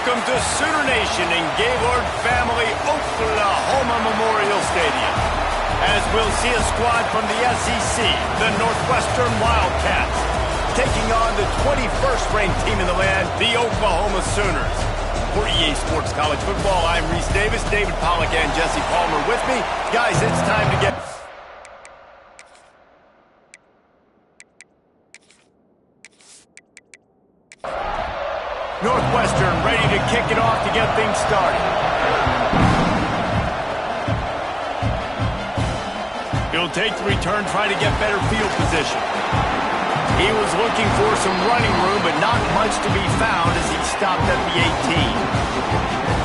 Welcome to Sooner Nation in Gaylord Family Oklahoma Memorial Stadium. As we'll see a squad from the SEC, the Northwestern Wildcats, taking on the 21st ranked team in the land, the Oklahoma Sooners. For EA Sports College Football, I'm Reese Davis, David Pollack, and Jesse Palmer with me. Guys, it's time to get... Northwestern ready to kick it off to get things started. He'll take the return, try to get better field position. He was looking for some running room, but not much to be found as he stopped at the 18.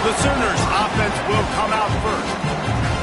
The Sooners offense will come out first.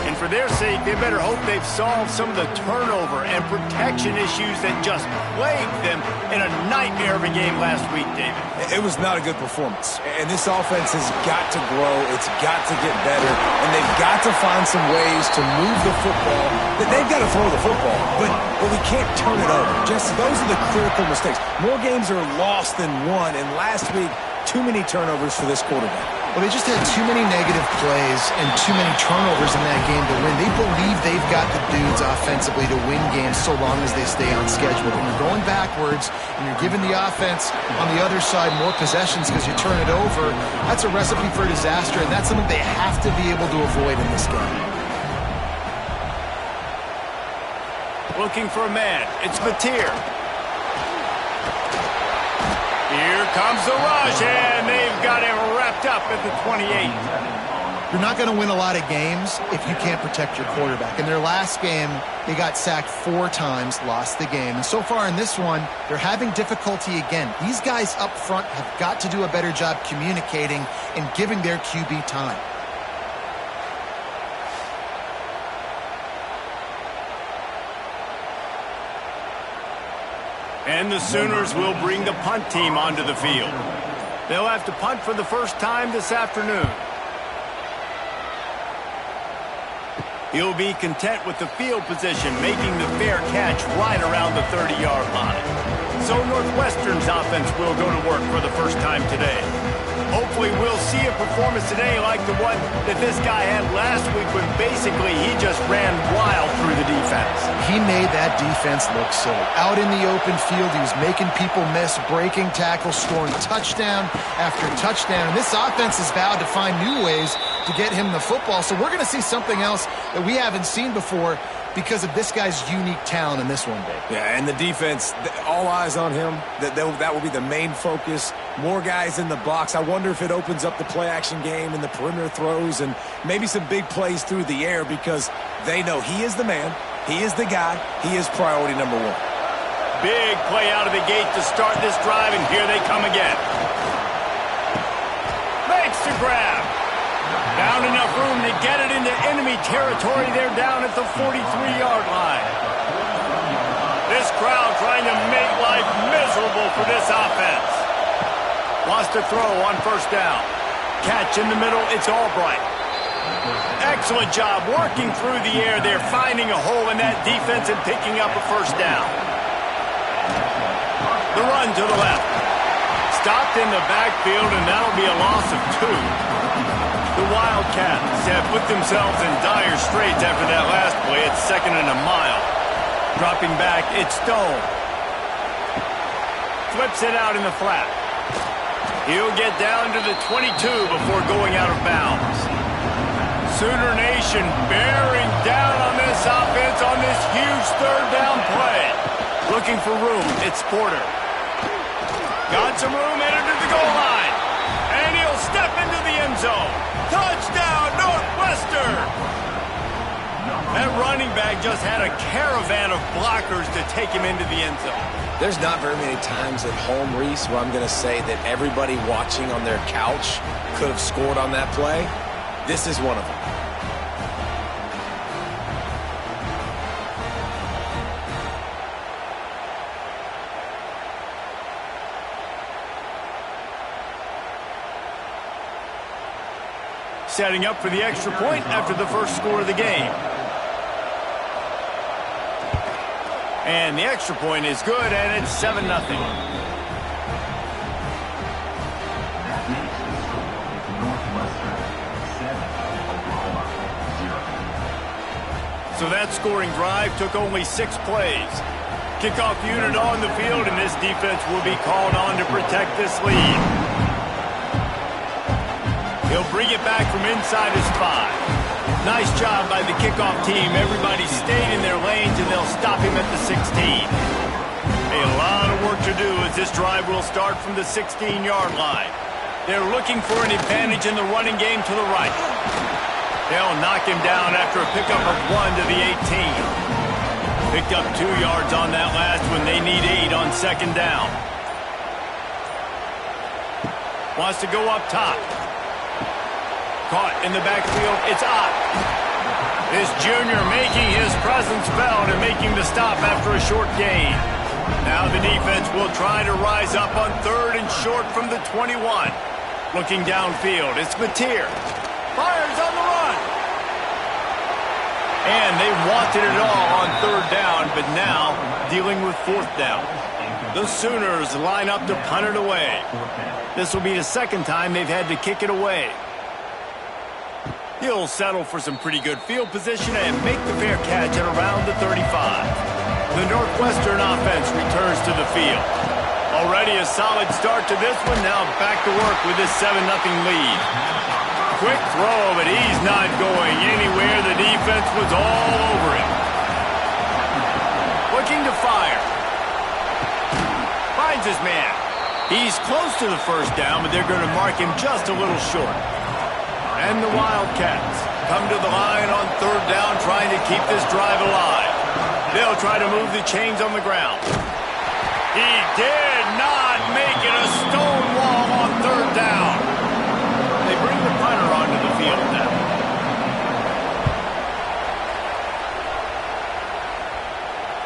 And for their sake, they better hope they've solved some of the turnover and protection issues that just plagued them in a nightmare of a game last week, David. It was not a good performance. And this offense has got to grow. It's got to get better. And they've got to find some ways to move the football. They've got to throw the football, but we can't turn it over. Just those are the critical mistakes. More games are lost than won. And last week, too many turnovers for this quarterback. Well, they just had too many negative plays and too many turnovers in that game to win. They believe they've got the dudes offensively to win games so long as they stay on schedule. When you're going backwards and you're giving the offense on the other side more possessions because you turn it over, that's a recipe for disaster, and that's something they have to be able to avoid in this game. Looking for a man. It's Mateer. Here comes the rush, and they've got him wrapped up at the 28. You're not going to win a lot of games if you can't protect your quarterback. In their last game, they got sacked 4 times, lost the game. And so far in this one, they're having difficulty again. These guys up front have got to do a better job communicating and giving their QB time. And the Sooners will bring the punt team onto the field. They'll have to punt for the first time this afternoon. He'll be content with the field position, making the fair catch right around the 30-yard line. So Northwestern's offense will go to work for the first time today. Hopefully we'll see a performance today like the one that this guy had last week when basically he just ran wild through the defense. He made that defense look silly. Out in the open field, he was making people miss, breaking tackles, scoring touchdown after touchdown. And this offense has vowed to find new ways to get him the football. So we're going to see something else that we haven't seen before because of this guy's unique talent in this one, Dave. Yeah, and the defense, all eyes on him. That will be the main focus. More guys in the box. I wonder if it opens up the play-action game and the perimeter throws and maybe some big plays through the air because they know he is the man, he is the guy, he is priority number 1. Big play out of the gate to start this drive, and here they come again. Makes the grab. Found enough room to get it into enemy territory. They're down at the 43-yard line. This crowd trying to make life miserable for this offense. Lost a throw on first down. Catch in the middle, it's Albright. Excellent job working through the air. They're finding a hole in that defense and picking up a first down. The run to the left. Stopped in the backfield, and that'll be a loss of 2. The Wildcats have put themselves in dire straits after that last play. It's 2nd and a mile. Dropping back, it's Stone. Flips it out in the flat. He'll get down to the 22 before going out of bounds. Sooner Nation bearing down on this offense on this huge 3rd down play. Looking for room, it's Porter. Got some room, headed to the goal line. And he'll step into the end zone. Touchdown, Northwestern! That running back just had a caravan of blockers to take him into the end zone. There's not very many times at home, Reese, where I'm going to say that everybody watching on their couch could have scored on that play. This is one of them. Setting up for the extra point after the first score of the game. And the extra point is good, and it's 7-0. So that scoring drive took only 6 plays. Kickoff unit on the field, and this defense will be called on to protect this lead. He'll bring it back from inside his 5. Nice job by the kickoff team. Everybody stayed in their lanes, and they'll stop him at the 16. A lot of work to do as this drive will start from the 16-yard line. They're looking for an advantage in the running game to the right. They'll knock him down after a pickup of 1 to the 18. Picked up 2 yards on that last one. They need 8 on second down. Wants to go up top. Caught in the backfield. It's Ott. This junior making his presence felt and making the stop after a short gain. Now the defense will try to rise up on 3rd and short from the 21. Looking downfield. It's Mateer. Fires on the run. And they wanted it all on 3rd down, but now dealing with 4th down. The Sooners line up to punt it away. This will be the 2nd time they've had to kick it away. He'll settle for some pretty good field position and make the fair catch at around the 35. The Northwestern offense returns to the field. Already a solid start to this one. Now back to work with this 7-0 lead. Quick throw, but he's not going anywhere. The defense was all over him. Looking to fire. Finds his man. He's close to the 1st down, but they're going to mark him just a little short. And the Wildcats come to the line on 3rd down, trying to keep this drive alive. They'll try to move the chains on the ground. He did not make it. A stone wall on 3rd down. They bring the punter onto the field now.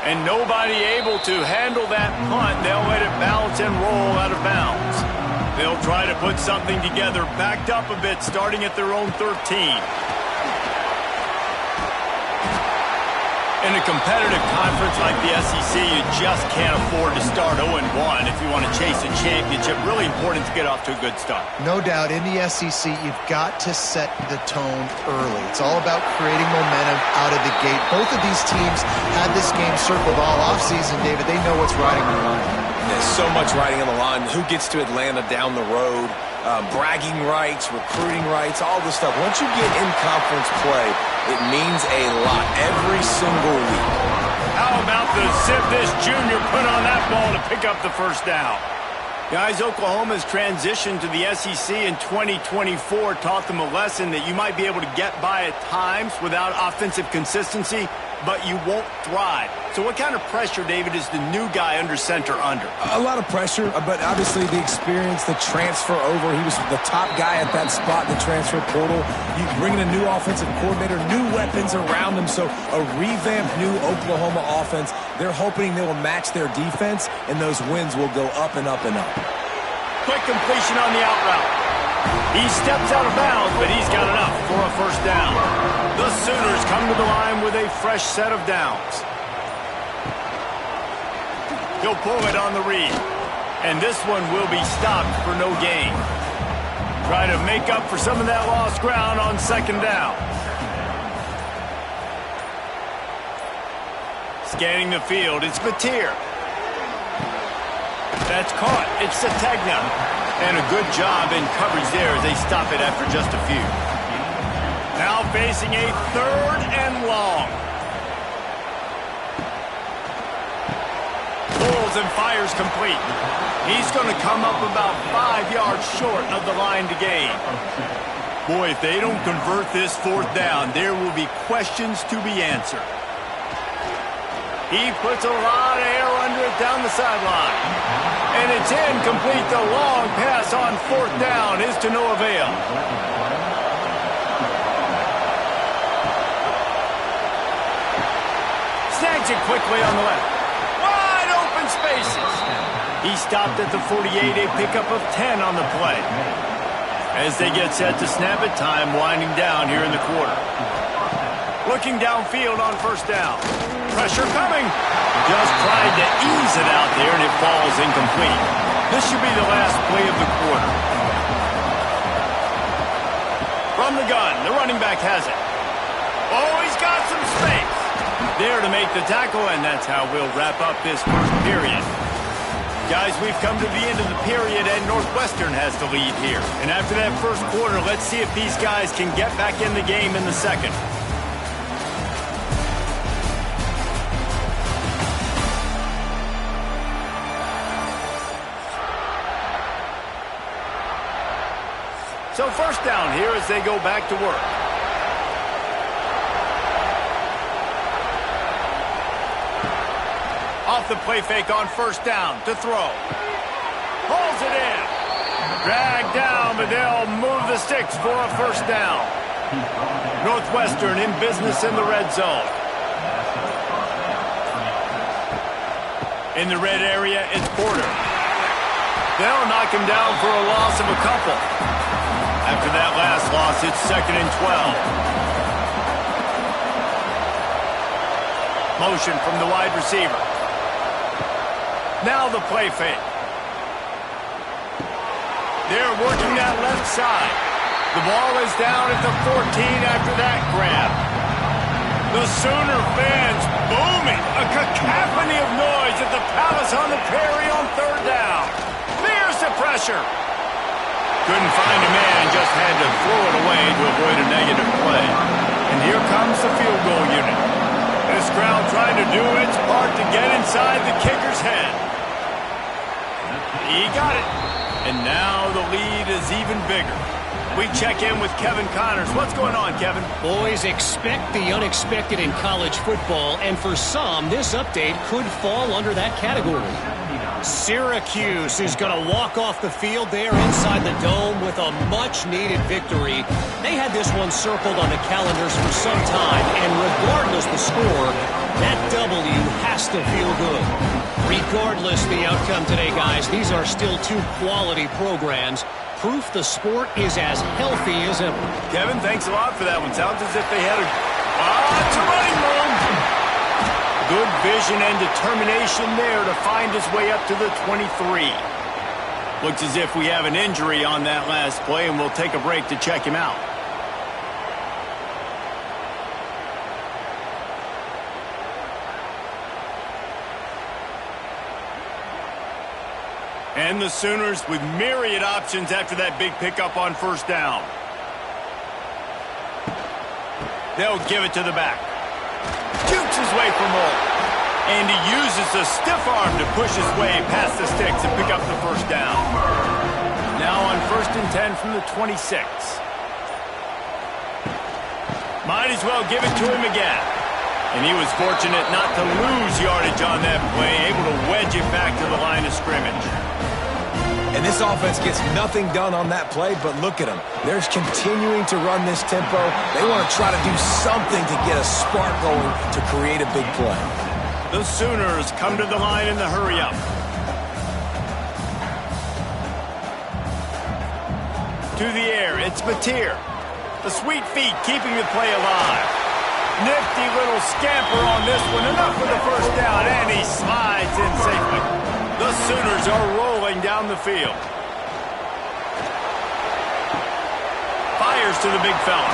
And nobody able to handle that punt. They'll let it bounce and roll out of bounds. They'll try to put something together, backed up a bit, starting at their own 13. In a competitive conference like the SEC, you just can't afford to start 0-1 if you want to chase a championship. Really important to get off to a good start. No doubt, in the SEC, you've got to set the tone early. It's all about creating momentum out of the gate. Both of these teams had this game circled all offseason, David. They know what's riding on the line. There's so much riding on the line. Who gets to Atlanta down the road? Bragging rights, recruiting rights, all this stuff. Once you get in conference play, it means a lot every single week. How about the zip this junior put on that ball to pick up the 1st down? Guys, Oklahoma's transition to the SEC in 2024 taught them a lesson that you might be able to get by at times without offensive consistency, but you won't thrive. So what kind of pressure, David, is the new guy under center under? A lot of pressure, but obviously the experience, the transfer over. He was the top guy at that spot in the transfer portal. You bring in a new offensive coordinator, new weapons around him, so a revamped new Oklahoma offense. They're hoping they will match their defense, and those wins will go up and up and up. Quick completion on the out route. He steps out of bounds, but he's got enough for a 1st down. The Sooners come to the line with a fresh set of downs. He'll pull it on the read. And this one will be stopped for no gain. Try to make up for some of that lost ground on 2nd down. Scanning the field, it's Mateer. That's caught. It's Sategna. And a good job in coverage there as they stop it after just a few. Now facing a 3rd and long. Pulls and fires complete. He's going to come up about 5 yards short of the line to gain. Boy, if they don't convert this 4th down, there will be questions to be answered. He puts a lot of air under it down the sideline. And it's incomplete. The long pass on 4th down is to no avail. Snags it quickly on the left. Wide open spaces. He stopped at the 48, a pickup of 10 on the play. As they get set to snap it, time winding down here in the quarter. Looking downfield on 1st down. Pressure coming. Just tried to ease it out there, and it falls incomplete. This should be the last play of the quarter. From the gun, the running back has it. Oh, he's got some space. there to make the tackle, and that's how we'll wrap up this first period. Guys, we've come to the end of the period, and Northwestern has the lead here. And after that first quarter, let's see if these guys can get back in the game in the second. So first down here as they go back to work. Off the play fake on first down to throw. Pulls it in. Dragged down, but they'll move the sticks for a first down. Northwestern in business in the red zone. In the red area, it's Porter. They'll knock him down for a loss of a couple. After that last loss, it's 2nd and 12. Motion from the wide receiver. Now the play fake. They're working that left side. The ball is down at the 14 after that grab. The Sooner fans booming. A cacophony of noise at the Palace on the Prairie on third down. There's the pressure. Couldn't find a man, just had to throw it away to avoid a negative play. And here comes the field goal unit. This crowd trying to do its part to get inside the kicker's head. He got it. And now the lead is even bigger. We check in with Kevin Connors. What's going on, Kevin? Boys, expect the unexpected in college football, and for some, this update could fall under that category. Syracuse is going to walk off the field there inside the dome with a much-needed victory. They had this one circled on the calendars for some time, and regardless the score, that W has to feel good. Regardless the outcome today, guys, these are still two quality programs. Proof the sport is as healthy as ever. Kevin, thanks a lot for that one. Sounds as if they had it's a running room. Good vision and determination there to find his way up to the 23. Looks as if we have an injury on that last play, and we'll take a break to check him out. And the Sooners with myriad options after that big pickup on first down. They'll give it to the back. Jukes his way for more. And he uses the stiff arm to push his way past the sticks and pick up the first down. Now on 1st and 10 from the 26. Might as well give it to him again. And he was fortunate not to lose yardage on that play, able to wedge it back to the line of scrimmage. And this offense gets nothing done on that play, but look at them. They're continuing to run this tempo. They want to try to do something to get a spark going to create a big play. The Sooners come to the line in the hurry-up. To the air, it's Mateer. The sweet feet keeping the play alive. Nifty little scamper on this one. Enough for the first down, and he slides in safely. The Sooners are rolling down the field. Fires to the big fella.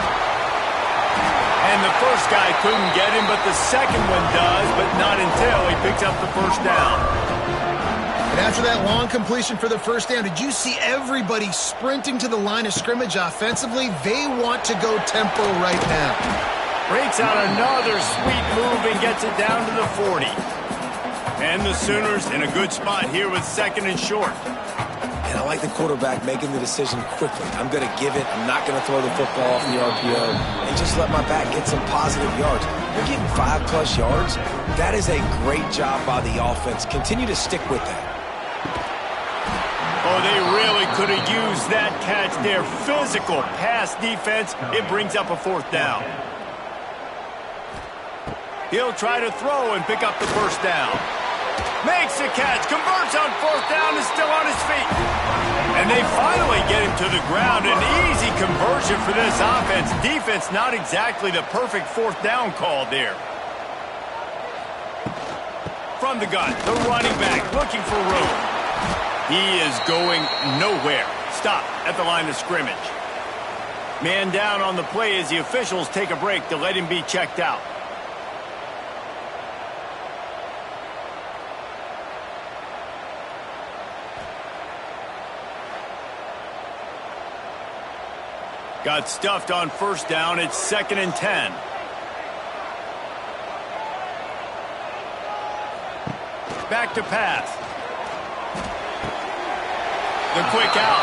And the first guy couldn't get him, but the second one does, but not until he picks up the first down. And after that long completion for the first down, did you see everybody sprinting to the line of scrimmage offensively? They want to go tempo right now. Breaks out another sweet move and gets it down to the 40. And the Sooners in a good spot here with 2nd and short. And I like the quarterback making the decision quickly. I'm going to give it. I'm not going to throw the football off the RPO and just let my back get some positive yards. You're getting 5+ yards. That is a great job by the offense. Continue to stick with that. Oh, they really could have used that catch there. Physical pass defense. It brings up a 4th down. He'll try to throw and pick up the first down. Makes the catch, converts on 4th down, is still on his feet. And they finally get him to the ground. An easy conversion for this offense. Defense not exactly the perfect 4th down call there. From the gun, the running back looking for room. He is going nowhere. Stop at the line of scrimmage. Man down on the play as the officials take a break to let him be checked out. Got stuffed on first down. It's 2nd and 10. Back to pass. The quick out.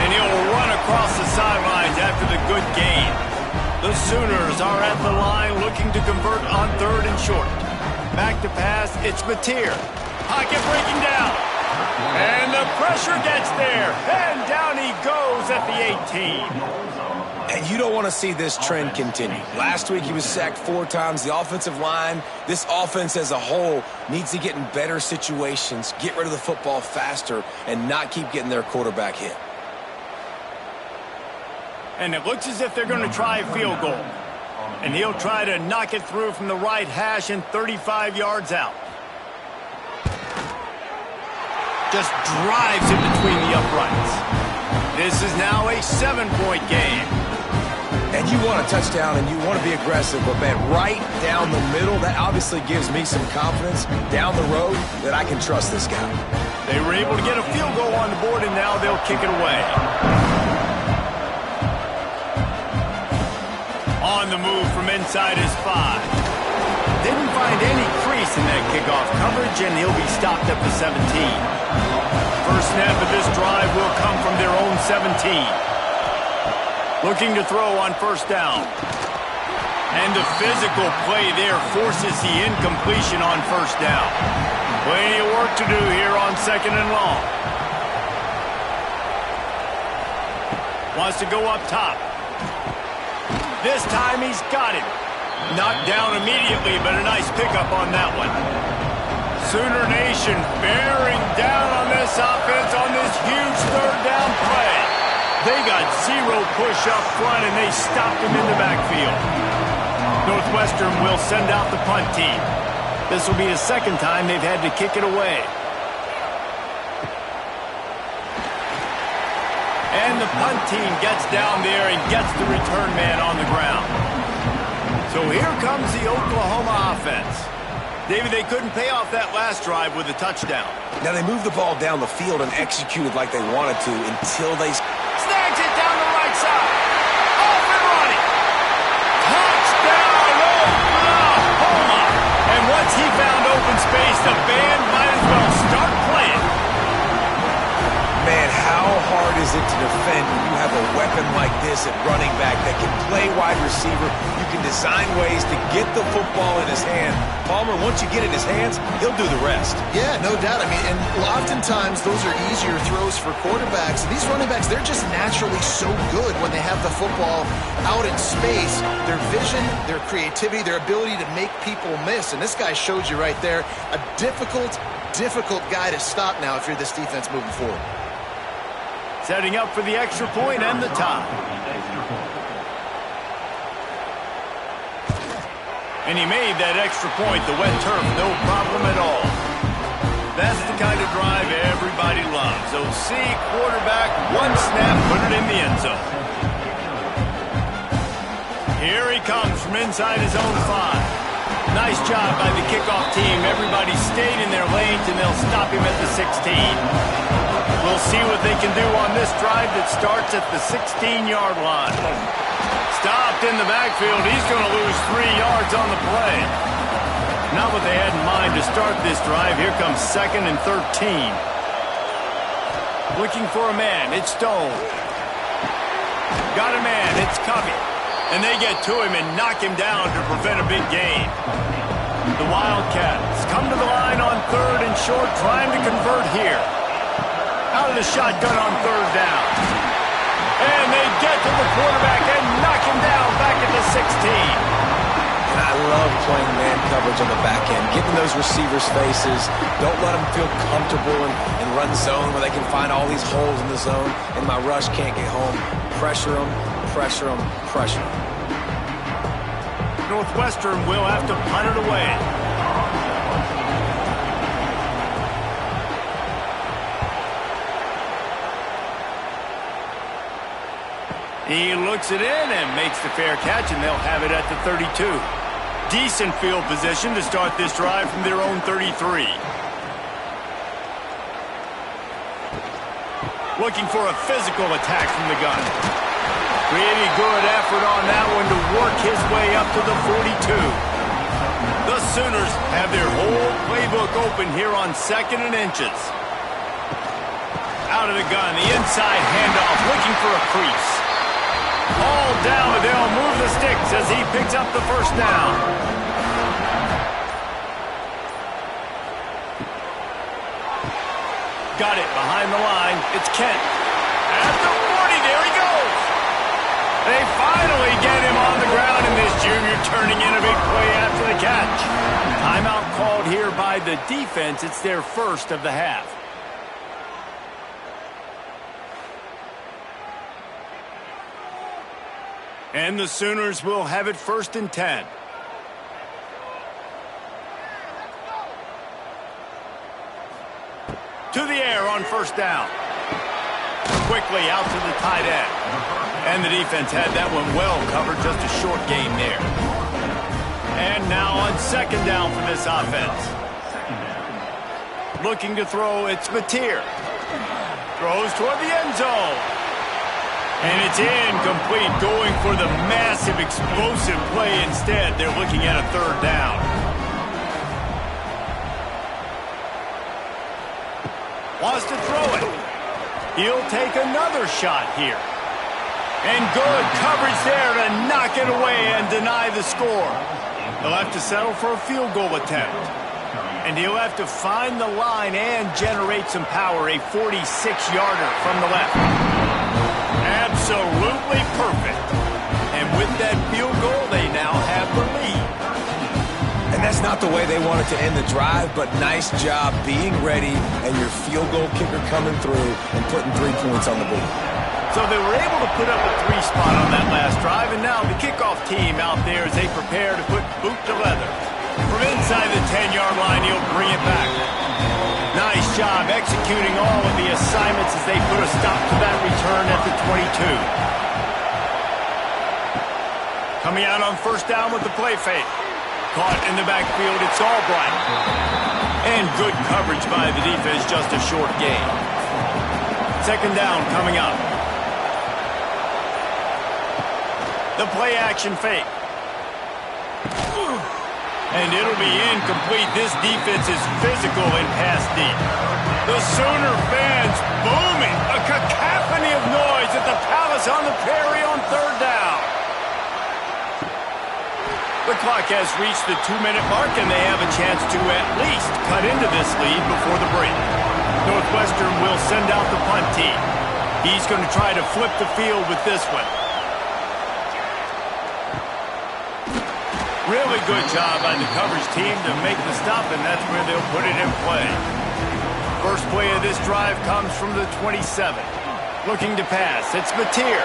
And he'll run across the sidelines after the good gain. The Sooners are at the line looking to convert on 3rd and short. Back to pass. It's Mateer. Pocket breaking down. And the pressure gets there. And down he goes at the 18. And you don't want to see this trend continue. Last week he was sacked 4 times. The offensive line, this offense as a whole, needs to get in better situations, get rid of the football faster, and not keep getting their quarterback hit. And it looks as if they're going to try a field goal. And he'll try to knock it through from the right hash and 35 yards out. Just drives it between the uprights. This is now a 7-point game. And you want a touchdown and you want to be aggressive, but man, right down the middle, that obviously gives me some confidence down the road that I can trust this guy. They were able to get a field goal on the board, and now they'll kick it away. On the move from inside his 5. Didn't find any crease in that kickoff coverage, and he'll be stopped at the 17. First snap of this drive will come from their own 17. Looking to throw on first down. And the physical play there forces the incompletion on first down. Plenty of work to do here on 2nd and long. Wants to go up top. This time he's got it. Knocked down immediately, but a nice pickup on that one. Sooner Nation bearing down on this offense on this huge 3rd down play. They got 0 push up front, and they stopped him in the backfield. Northwestern will send out the punt team. This will be the 2nd time they've had to kick it away. And the punt team gets down there and gets the return man on the ground. So here comes the Oklahoma offense. David, they couldn't pay off that last drive with a touchdown. Now they moved the ball down the field and executed like they wanted to until they... Snags it down the right side. Off and running. Touchdown, Oklahoma. And once he found open space, the band might as well start playing. Man, how hard is it to defend when you have a weapon like this at running back that can play wide receiver? You can design ways to get the football in his hand. Palmer, once you get it in his hands, he'll do the rest. Yeah, no doubt. I mean, and oftentimes those are easier throws for quarterbacks. And these running backs, they're just naturally so good when they have the football out in space. Their vision, their creativity, their ability to make people miss. And this guy showed you right there, a difficult guy to stop now if you're this defense moving forward. Setting up for the extra point and the tie. And he made that extra point, the wet turf, no problem at all. That's the kind of drive everybody loves. OC quarterback, 1 snap, put it in the end zone. Here he comes from inside his own 5. Nice job by the kickoff team. Everybody stayed in their lanes, and they'll stop him at the 16. We'll see what they can do on this drive that starts at the 16-yard line. Stopped in the backfield. He's going to lose 3 yards on the play. Not what they had in mind to start this drive. Here comes 2nd and 13. Looking for a man. It's Stone. Got a man. It's Covey. And they get to him and knock him down to prevent a big gain. The Wildcats come to the line on 3rd and short, trying to convert here. Out of the shotgun on 3rd down. And they get to the quarterback and knock him down back at the 16. And I love playing man coverage on the back end, getting those receivers' faces. Don't let them feel comfortable and run zone where they can find all these holes in the zone and my rush can't get home. Pressure them, pressure them, pressure them. Northwestern will have to punt it away. He looks it in and makes the fair catch, and they'll have it at the 32. Decent field position to start this drive from their own 33. Looking for a physical attack from the gun. Pretty good effort on that one to work his way up to the 42. The Sooners have their whole playbook open here on 2nd and inches. Out of the gun, the inside handoff, looking for a crease. All down, and they'll move the sticks as he picks up the first down. Got it behind the line. It's Kent. At the 40, there he goes. They finally get him on the ground, and this junior turning in a big play after the catch. Timeout called here by the defense. It's their first of the half. And the Sooners will have it 1st and 10. To the air on 1st down. Quickly out to the tight end. And the defense had that one well covered, just a short gain there. And now on 2nd down for this offense. Looking to throw, it's Mateer. Throws toward the end zone. And it's incomplete, going for the massive explosive play instead. They're looking at a 3rd down. Wants to throw it. He'll take another shot here. And good coverage there to knock it away and deny the score. He'll have to settle for a field goal attempt. And he'll have to find the line and generate some power, a 46-yarder from the left. Absolutely perfect. And with that field goal, they now have the lead. And that's not the way they wanted to end the drive, but nice job being ready and your field goal kicker coming through and putting 3 points on the board. So they were able to put up a 3 spot on that last drive, and now the kickoff team out there as they prepare to put boot to leather. From inside the 10-yard line, he'll bring it back. Nice job executing all of the assignments as they put a stop to that return at the 22. Coming out on 1st down with the play fake. Caught in the backfield, it's Albright. And good coverage by the defense, just a short gain. 2nd down coming up. The play action fake. And it'll be incomplete. This defense is physical and pass deep. The Sooner fans booming. A cacophony of noise at the Palace on the Prairie on 3rd down. The clock has reached the 2-minute mark, and they have a chance to at least cut into this lead before the break. Northwestern will send out the punt team. He's going to try to flip the field with this one. Really good job by the coverage team to make the stop, and that's where they'll put it in play. First play of this drive comes from the 27. Looking to pass, it's Mateer.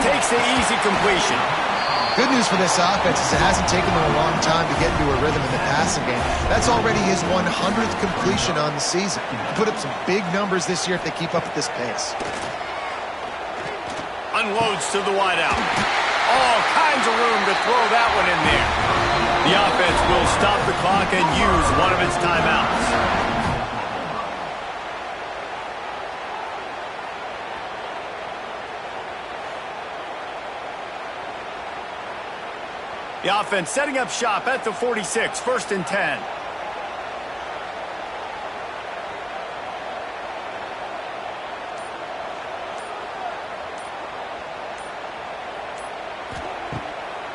Takes the easy completion. Good news for this offense is it hasn't taken them a long time to get into a rhythm in the passing game. That's already his 100th completion on the season. Put up some big numbers this year if they keep up at this pace. Unloads to the wideout. All kinds of room to throw that one in there. The offense will stop the clock and use one of its timeouts. The offense setting up shop at the 46, 1st and 10.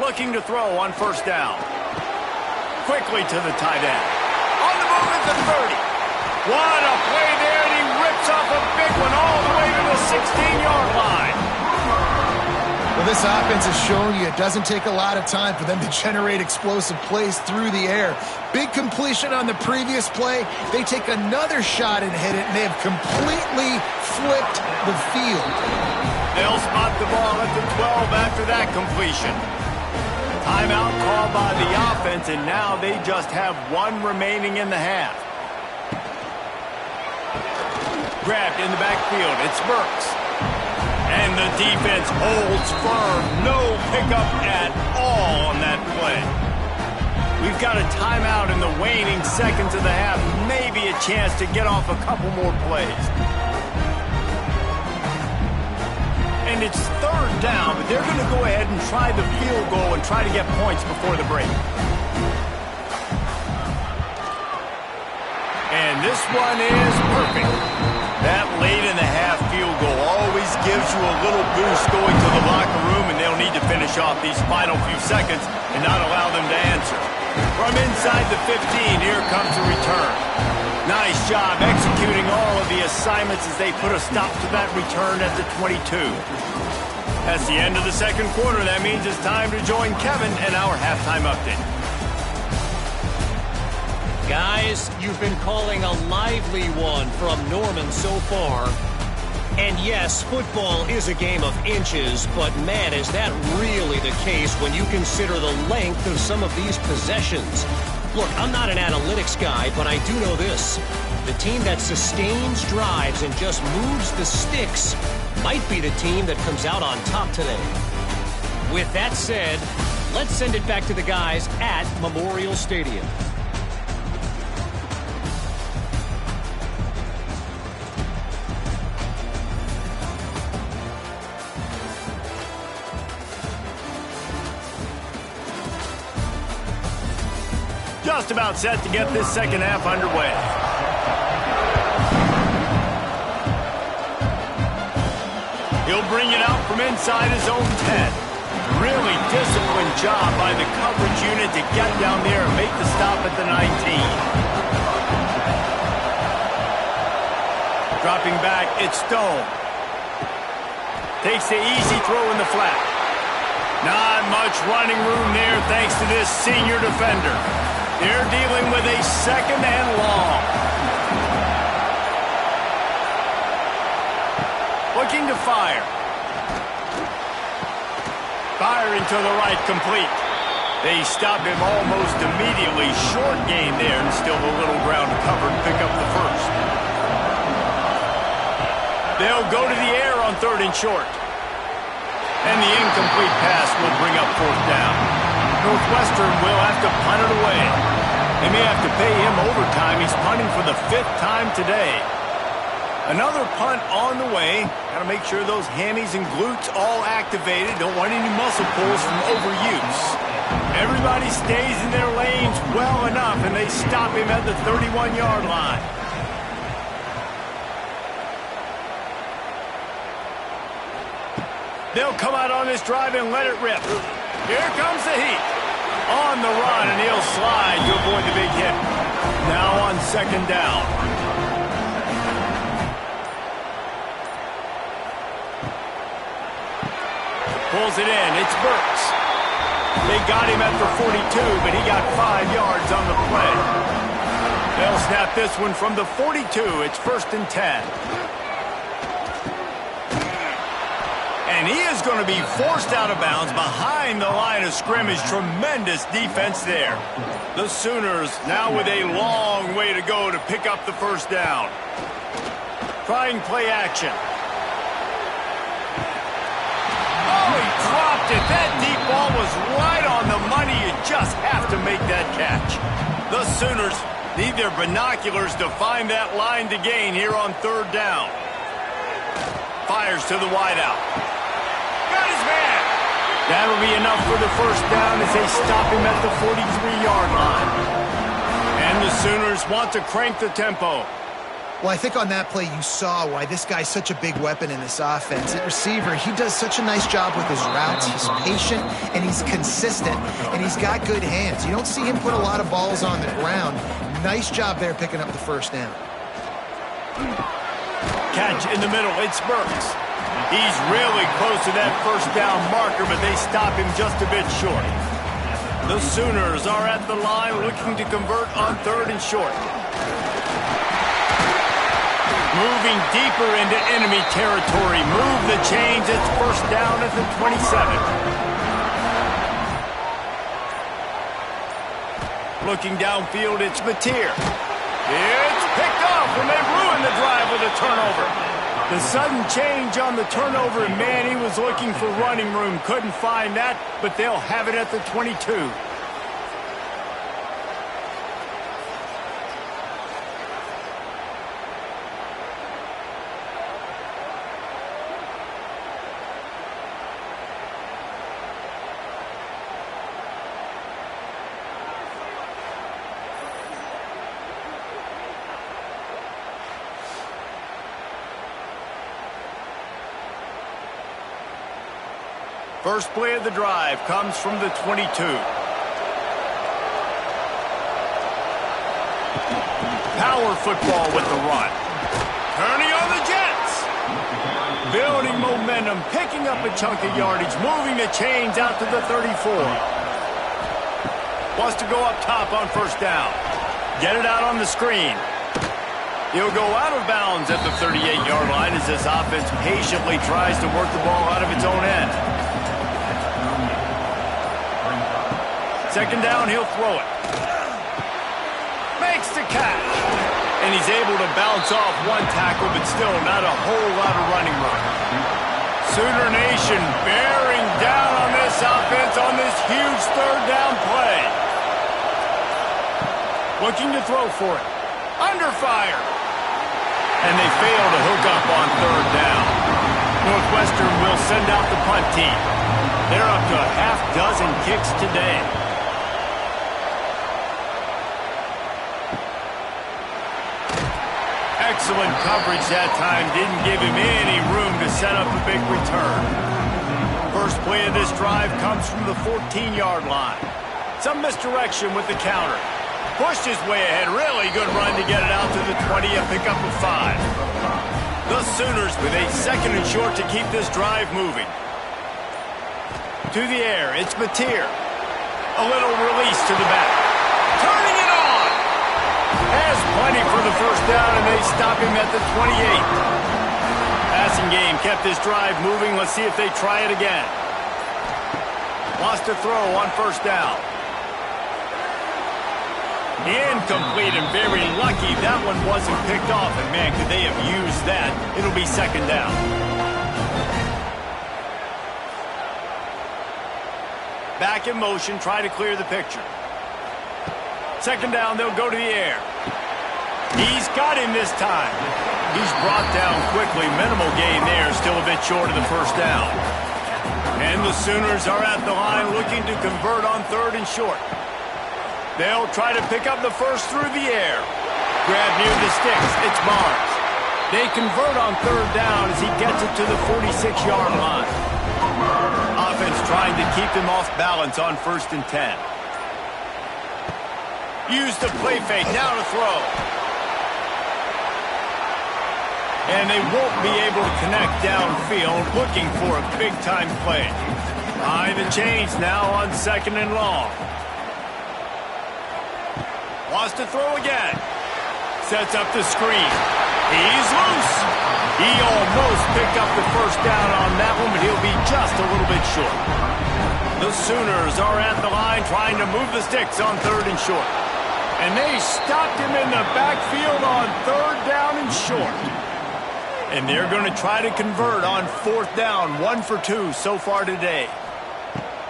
Looking to throw on 1st down. Quickly to the tight end. On the move at the 30. What a play there, and he rips off a big one all the way to the 16-yard line. Well, this offense has shown you it doesn't take a lot of time for them to generate explosive plays through the air. Big completion on the previous play. They take another shot and hit it, and they have completely flipped the field. They'll spot the ball at the 12 after that completion. Timeout called by the offense, and now they just have one remaining in the half. Grabbed in the backfield, it's Burks. And the defense holds firm. No pickup at all on that play. We've got a timeout in the waning seconds of the half. Maybe a chance to get off a couple more plays. And it's third down, but they're going to go ahead and try the field goal and try to get points before the break. And this one is perfect. That late-in-the-half field goal always gives you a little boost going to the locker room, and they'll need to finish off these final few seconds and not allow them to answer. From inside the 15, here comes the return. Nice job executing all of the assignments as they put a stop to that return at the 22. That's the end of the second quarter. That means it's time to join Kevin and our halftime update. Guys, you've been calling a lively one from Norman so far. And yes, football is a game of inches, but man, is that really the case when you consider the length of some of these possessions. Look, I'm not an analytics guy, but I do know this. The team that sustains drives and just moves the sticks might be the team that comes out on top today. With that said, let's send it back to the guys at Memorial Stadium. Just about set to get this second half underway. He'll bring it out from inside his own 10. Really disciplined job by the coverage unit to get down there and make the stop at the 19. Dropping back, it's Stone. Takes the easy throw in the flat. Not much running room there thanks to this senior defender. They're dealing with a second and long. Looking to fire. Firing to the right, complete. They stop him almost immediately. Short gain there, and still a little ground to cover and pick up the first. They'll go to the air on third and short. And the incomplete pass will bring up fourth down. Northwestern will have to punt it away. They may have to pay him overtime. He's punting for the 5th time today. Another punt on the way. Got to make sure those hammies and glutes all activated. Don't want any muscle pulls from overuse. Everybody stays in their lanes well enough, and they stop him at the 31-yard line. They'll come out on this drive and let it rip. Here comes the heat. On the run, and he'll slide to avoid the big hit. Now on second down. Pulls it in. It's Burks. They got him at the 42, but he got 5 yards on the play. They'll snap this one from the 42. It's 1st and 10. And he is going to be forced out of bounds behind the line of scrimmage. Tremendous defense there. The Sooners now with a long way to go to pick up the first down. Trying play action. Oh, he dropped it. That deep ball was right on the money. You just have to make that catch. The Sooners need their binoculars to find that line to gain here on third down. Fires to the wideout. Got his man. That'll be enough for the first down as they stop him at the 43-yard line. And the Sooners want to crank the tempo. Well, I think on that play you saw why this guy's such a big weapon in this offense. At receiver, he does such a nice job with his routes. He's patient, and he's consistent, and he's got good hands. You don't see him put a lot of balls on the ground. Nice job there picking up the first down. Catch in the middle. It's Burks. He's really close to that first down marker, but they stop him just a bit short. The Sooners are at the line looking to convert on third and short. Moving deeper into enemy territory. Move the chains. It's first down at the 27. Looking downfield, it's Mateer. It's picked off, and they ruin the drive with a turnover. The sudden change on the turnover, and man, he was looking for running room. Couldn't find that, but they'll have it at the 22. First play of the drive comes from the 22. Power football with the run. Turning on the Jets. Building momentum, picking up a chunk of yardage, moving the chains out to the 34. Wants to go up top on first down. Get it out on the screen. He'll go out of bounds at the 38-yard line as this offense patiently tries to work the ball out of its own end. Second down, he'll throw it. Makes the catch. And he's able to bounce off one tackle, but still not a whole lot of running room. Sooner Nation bearing down on this offense on this huge third down play. Looking to throw for it. Under fire. And they fail to hook up on third down. Northwestern will send out the punt team. They're up to a half dozen kicks today. Excellent coverage that time. Didn't give him any room to set up a big return. First play of this drive comes from the 14-yard line. Some misdirection with the counter. Pushed his way ahead. Really good run to get it out to the 20 and pick up a 5. The Sooners with a second and short to keep this drive moving. To the air, it's Mateer. A little release to the back. Turning it on! Has plenty for the first down, and they stop him at the 28. Passing game kept this drive moving. Let's see if they try it again. Wants to throw on first down. Incomplete, and very lucky that one wasn't picked off. And, man, could they have used that? It'll be second down. Back in motion, try to clear the picture. Second down, they'll go to the air. He's got him this time. He's brought down quickly. Minimal gain there, still a bit short of the first down. And the Sooners are at the line looking to convert on third and short. They'll try to pick up the first through the air. Grab near the sticks. It's Barnes. They convert on third down as he gets it to the 46-yard line. Offense trying to keep him off balance on first and 10. Use the play fake. Now to throw. And they won't be able to connect downfield, looking for a big-time play. Behind the chains now on second and long. Wants to throw again. Sets up the screen. He's loose. He almost picked up the first down on that one, but he'll be just a little bit short. The Sooners are at the line trying to move the sticks on third and short. And they stopped him in the backfield on third down and short. And they're going to try to convert on fourth down, 1 for 2 so far today.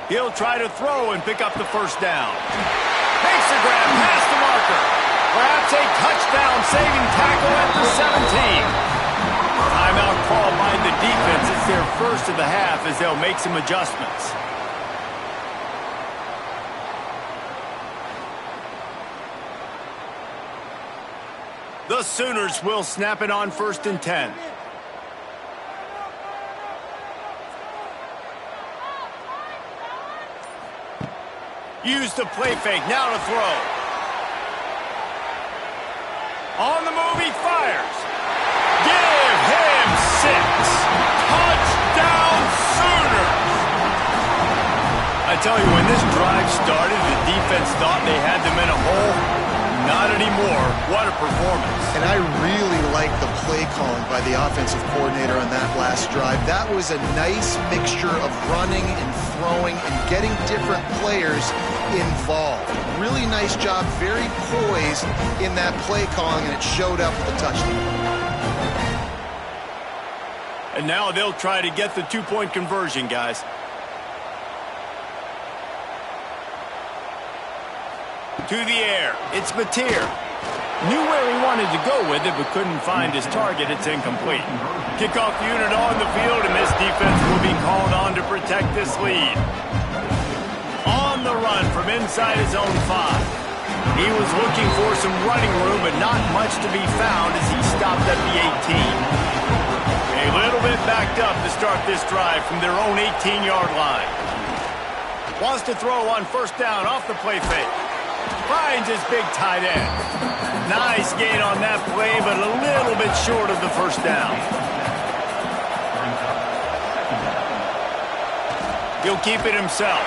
He'll try to throw and pick up the first down. Makes the grab past the marker. Perhaps a touchdown-saving tackle at the 17. Timeout called by the defense. It's their first of the half as they'll make some adjustments. The Sooners will snap it on first and 10. Use the play fake. Now to throw. On the move, he fires. Give him 6. Touchdown, Sooners. I tell you, when this drive started, the defense thought they had them in a hole. Not anymore. What a performance. And I really like the play calling by the offensive coordinator on that last drive. That was a nice mixture of running and throwing and getting different players involved. Really nice job, very poised in that play calling, and it showed up with a touchdown. And now they'll try to get the two-point conversion, guys. To the air. It's Mateer. Knew where he wanted to go with it, but couldn't find his target. It's incomplete. Kickoff unit on the field, and this defense will be called on to protect this lead. On the run from inside his own 5. He was looking for some running room, but not much to be found as he stopped at the 18. A little bit backed up to start this drive from their own 18-yard line. Wants to throw on first down off the play fake. Finds his big tight end. Nice gain on that play, but a little bit short of the first down. He'll keep it himself.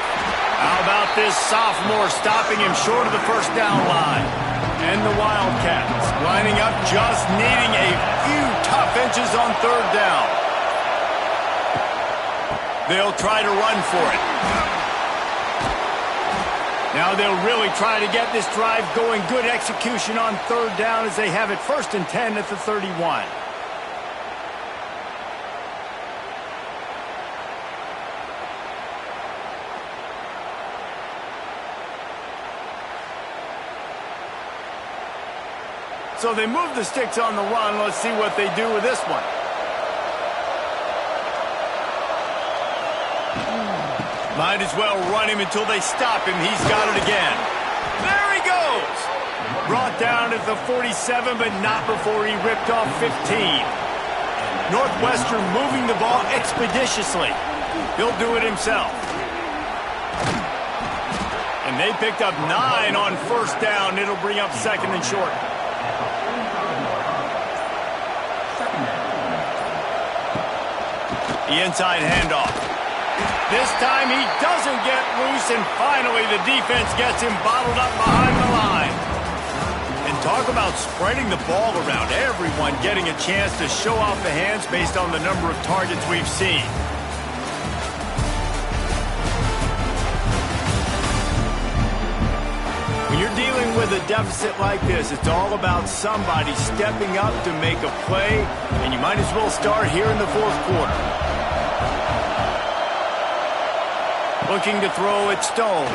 How about this sophomore stopping him short of the first down line? And the Wildcats lining up, just needing a few tough inches on third down. They'll try to run for it. Now they'll really try to get this drive going. Good execution on third down as they have it 1st and 10 at the 31. So they move the sticks on the run. Let's see what they do with this one. Might as well run him until they stop him. He's got it again. There he goes. Brought down at the 47, but not before he ripped off 15. Northwestern moving the ball expeditiously. He'll do it himself. And they picked up 9 on first down. It'll bring up 2nd and short. The inside handoff. This time he doesn't get loose, and finally the defense gets him bottled up behind the line. And talk about spreading the ball around. Everyone getting a chance to show off the hands based on the number of targets we've seen. When you're dealing with a deficit like this, it's all about somebody stepping up to make a play, and you might as well start here in the 4th quarter. Looking to throw it, Stone.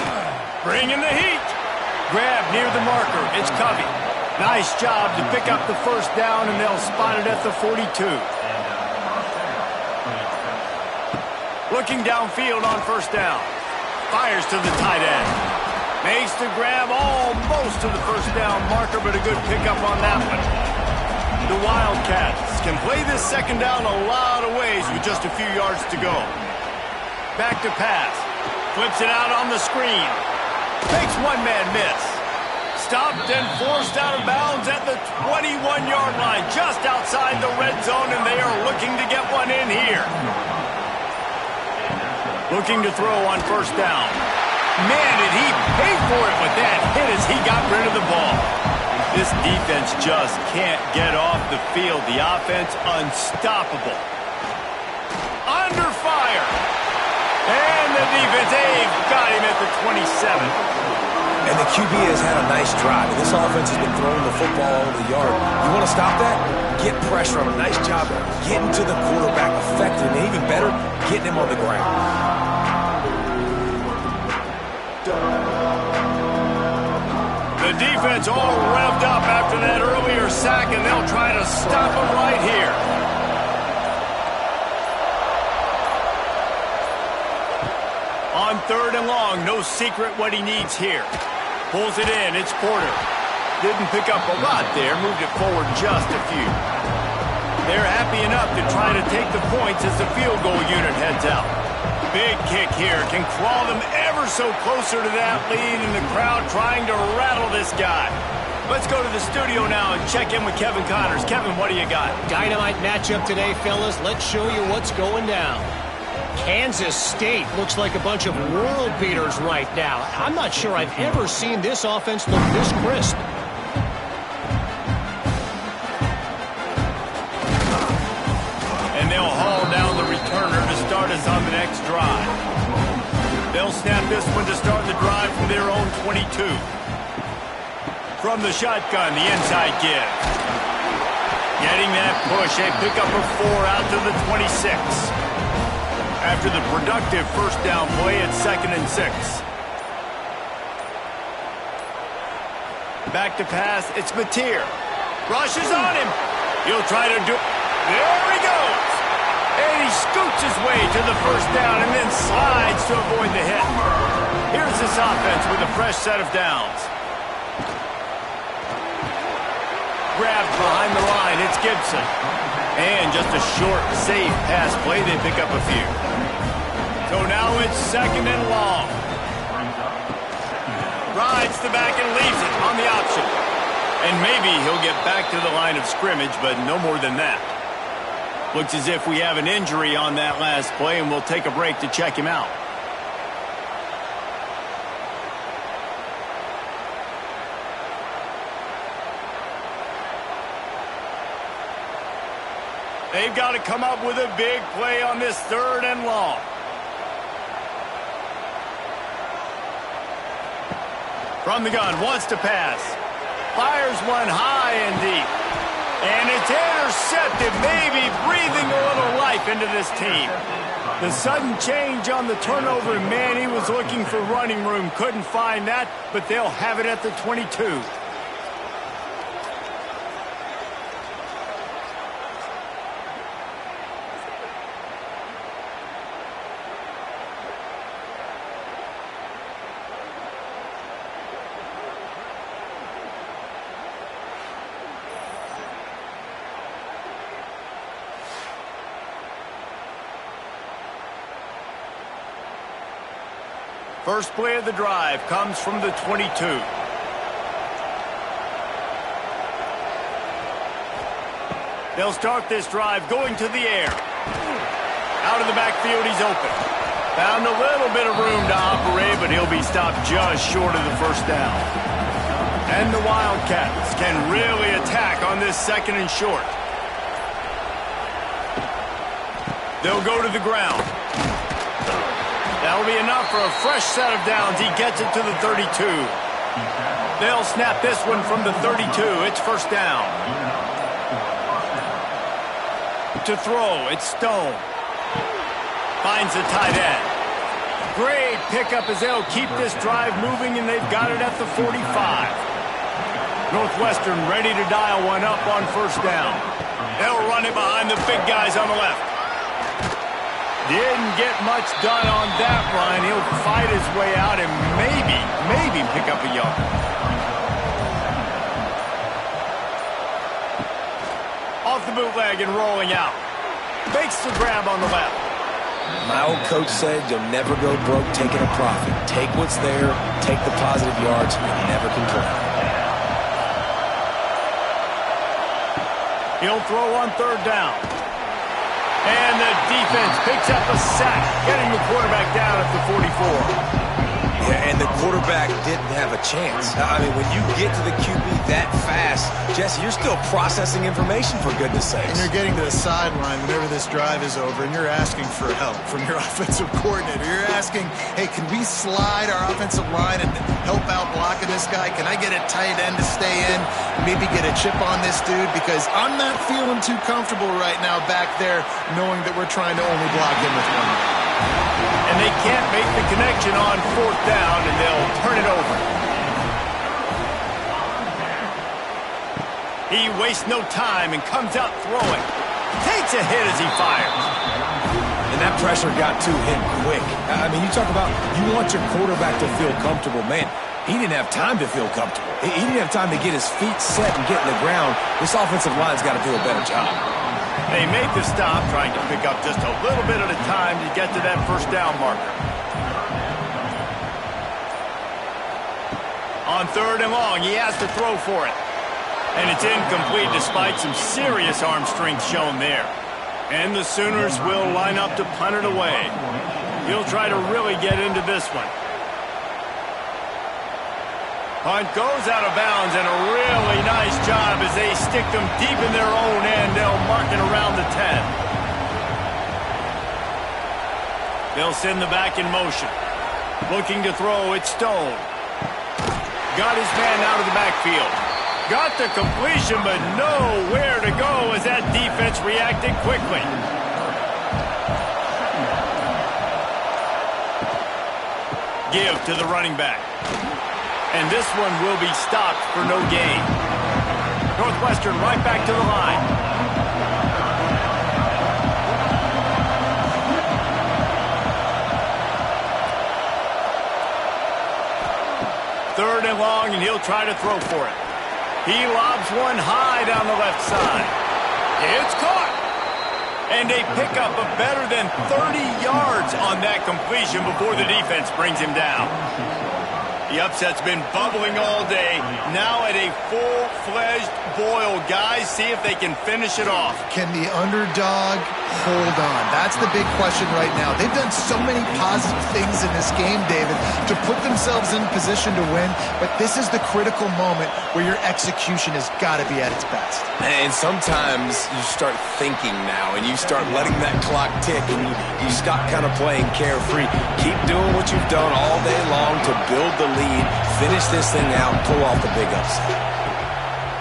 Bringing the heat. Grab near the marker. It's Covey. Nice job to pick up the first down, and they'll spot it at the 42. Looking downfield on first down. Fires to the tight end. Makes the grab almost to the first down marker, but a good pickup on that one. The Wildcats can play this second down a lot of ways with just a few yards to go. Back to pass. Flips it out on the screen. Makes one-man miss. Stopped and forced out of bounds at the 21-yard line, just outside the red zone, and they are looking to get one in here. Looking to throw on first down. Man, did he pay for it with that hit as he got rid of the ball. This defense just can't get off the field. The offense unstoppable. Under fire. And the defense, they've got him at the 27. And the QB has had a nice drive. This offense has been throwing the football all over the yard. You want to stop that? Get pressure on him. Nice job getting to the quarterback effective. And even better, getting him on the ground. The defense all revved up after that earlier sack, and they'll try to stop him right here. On 3rd and long, no secret what he needs here. Pulls it in, it's Porter. Didn't pick up a lot there, moved it forward just a few. They're happy enough to try to take the points as the field goal unit heads out. Big kick here, can crawl them ever so closer to that lead, and the crowd trying to rattle this guy. Let's go to the studio now and check in with Kevin Connors. Kevin, what do you got? Dynamite matchup today, fellas. Let's show you what's going down. Kansas State looks like a bunch of world beaters right now. I'm not sure I've ever seen this offense look this crisp. And they'll haul down the returner to start us on the next drive. They'll snap this one to start the drive from their own 22. From the shotgun, the inside give. Getting that push, a pickup of 4 out to the 26. After the productive first down play, it's 2nd and 6. Back to pass, it's Mateer. Rushes on him. He'll try to do... There he goes! And he scoots his way to the first down and then slides to avoid the hit. Here's this offense with a fresh set of downs. Grabbed behind the line, it's Gibson. And just a short, safe pass play, they pick up a few. So now it's 2nd and long. Rides the back and leaves it on the option. And maybe he'll get back to the line of scrimmage, but no more than that. Looks as if we have an injury on that last play, and we'll take a break to check him out. They've got to come up with a big play on this 3rd and long. From the gun, wants to pass. Fires one high and deep. And it's intercepted, maybe breathing a little life into this team. The sudden change on the turnover, man, he was looking for running room. Couldn't find that, but they'll have it at the 22. First play of the drive comes from the 22. They'll start this drive going to the air. Out of the backfield, he's open. Found a little bit of room to operate, but he'll be stopped just short of the first down. And the Wildcats can really attack on this 2nd and short. They'll go to the ground. That'll be enough for a fresh set of downs. He gets it to the 32. They'll snap this one from the 32. It's first down. To throw, it's Stone. Finds the tight end. Great pickup as they'll keep this drive moving, and they've got it at the 45. Northwestern ready to dial one up on first down. They'll run it behind the big guys on the left. Didn't get much done on that run. He'll fight his way out and maybe pick up a yard. Off the bootleg and rolling out. Makes the grab on the left. My old coach said you'll never go broke taking a profit. Take what's there, take the positive yards, and never complain. He'll throw on 3rd down. And the defense picks up a sack, getting the quarterback down at the 44. Yeah, and the quarterback didn't have a chance. I mean, when you get to the QB that fast, Jesse, you're still processing information, for goodness sakes. And you're getting to the sideline whenever this drive is over, and you're asking for help from your offensive coordinator. You're asking, hey, can we slide our offensive line and help out blocking this guy? Can I get a tight end to stay in, maybe get a chip on this dude? Because I'm not feeling too comfortable right now back there knowing that we're trying to only block him with one guy. And they can't make the connection on 4th down, and they'll turn it over. He wastes no time and comes out throwing. Takes a hit as he fires. And that pressure got to him quick. I mean, you talk about you want your quarterback to feel comfortable. Man, he didn't have time to feel comfortable. He didn't have time to get his feet set and get in the ground. This offensive line's got to do a better job. They make the stop, trying to pick up just a little bit at a time to get to that first down marker. On 3rd and long, he has to throw for it. And it's incomplete despite some serious arm strength shown there. And the Sooners will line up to punt it away. He'll try to really get into this one. Punt goes out of bounds, and a really nice job as they stick them deep in their own end. They'll mark it around the 10. They'll send the back in motion. Looking to throw, it's Stone. Got his man out of the backfield. Got the completion, but nowhere to go as that defense reacted quickly. Give to the running back. And this one will be stopped for no gain. Northwestern right back to the line. Third and long, and he'll try to throw for it. He lobs one high down the left side. It's caught. And they pick up a better than 30 yards on that completion before the defense brings him down. The upset's been bubbling all day. Now at a full-fledged boil. Guys, see if they can finish it off. Can the underdog hold on? That's the big question right now. They've done so many positive things in this game, David, to put themselves in position to win, but this is the critical moment where your execution has got to be at its best. And sometimes you start thinking now, and you start letting that clock tick, and you stop kind of playing carefree. Keep doing what you've done all day long to build the lead, finish this thing out, and pull off the big upset.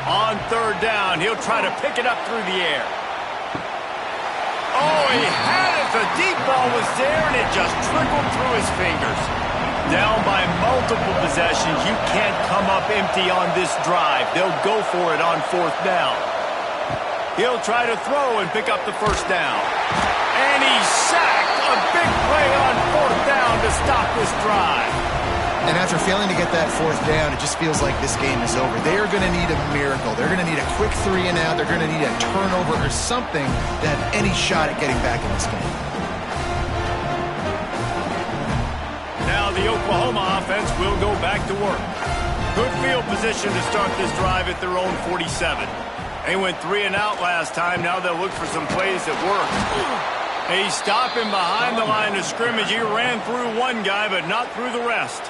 On third down, he'll try to pick it up through the air. Oh, he had it. The deep ball was there, and it just trickled through his fingers. Down by multiple possessions, you can't come up empty on this drive. They'll go for it on fourth down. He'll try to throw and pick up the first down. And he's sacked. A big play on fourth down to stop this drive. And after failing to get that fourth down, it just feels like this game is over. They are going to need a miracle. They're going to need a quick 3 and out. They're going to need a turnover or something to have any shot at getting back in this game. Now the Oklahoma offense will go back to work. Good field position to start this drive at their own 47. They went 3 and out last time. Now they'll look for some plays that work. They stop him behind the line of scrimmage. He ran through one guy, but not through the rest.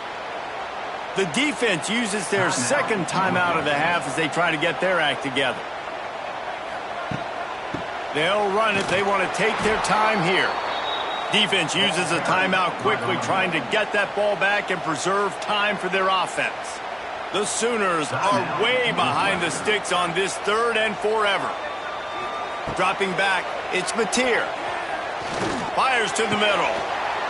The defense uses their second timeout of the half as they try to get their act together. They'll run it. They want to take their time here. Defense uses a timeout quickly, trying to get that ball back and preserve time for their offense. The Sooners are way behind the sticks on this third and forever. Dropping back, it's Mateer. Fires to the middle.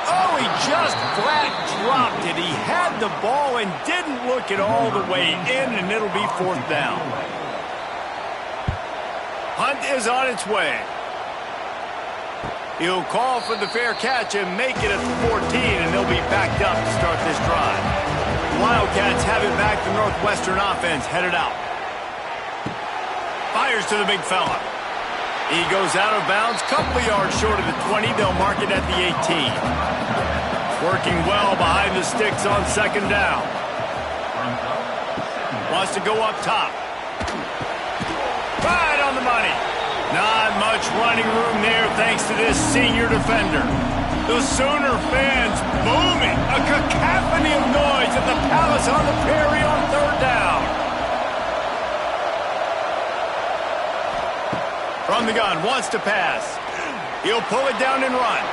Oh, he just flat dropped it. He had the ball and didn't look it all the way in, and it'll be fourth down. Hunt is on its way. He'll call for the fair catch and make it at the 14, and they'll be backed up to start this drive. Wildcats have it back. The Northwestern offense headed out. Fires to the big fella. He goes out of bounds, couple of yards short of the 20. They'll mark it at the 18. Working well behind the sticks on second down. Wants to go up top. Right on the money. Not much running room there thanks to this senior defender. The Sooner fans booming. A cacophony of noise at the Palace on the Prairie on third down. From the gun, wants to pass. He'll pull it down and run.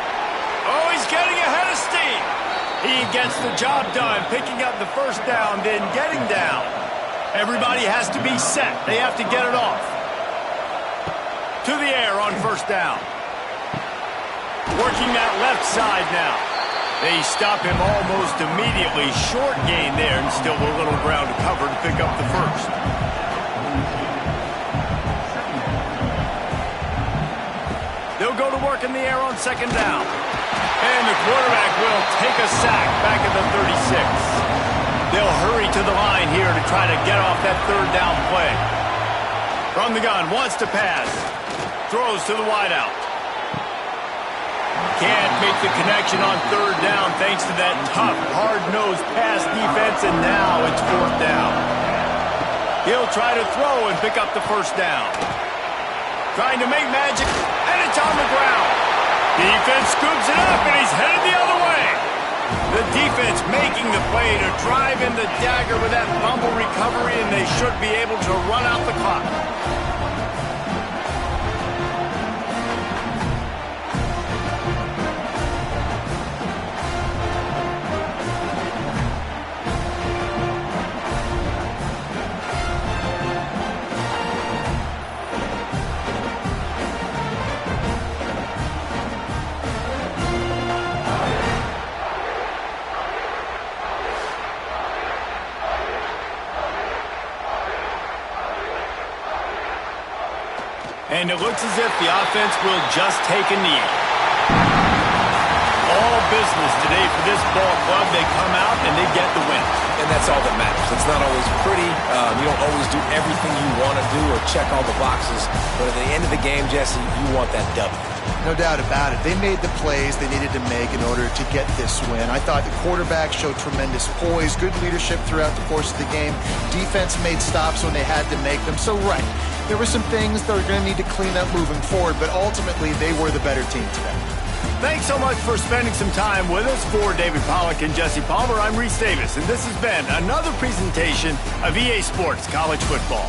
Oh, he's getting ahead of steam. He gets the job done, picking up the first down, then getting down. Everybody has to be set. They have to get it off. To the air on first down. Working that left side now. They stop him almost immediately. Short gain there, and still a little ground to cover to pick up the first. They'll go to work in the air on second down. And the quarterback will take a sack back at the 36. They'll hurry to the line here to try to get off that third down play. From the gun, wants to pass. Throws to the wideout. Can't make the connection on third down thanks to that tough, hard-nosed pass defense, and now it's fourth down. He'll try to throw and pick up the first down. Trying to make magic, and it's on the ground. Defense scoops it up, and he's headed the other way. The defense making the play to drive in the dagger with that fumble recovery, and they should be able to run out the clock. And it looks as if the offense will just take a knee. all business today for this ball club. They come out and they get the win. And that's all that matters. It's not always pretty. You don't always do everything you want to do or check all the boxes. But at the end of the game, Jesse, you want that W. No doubt about it. They made the plays they needed to make in order to get this win. I thought the quarterback showed tremendous poise, good leadership throughout the course of the game. Defense made stops when they had to make them. So, right, there were some things that are going to need to clean up moving forward, but ultimately they were the better team today. Thanks so much for spending some time with us. For David Pollack and Jesse Palmer, I'm Reese Davis, and this has been another presentation of EA Sports College Football.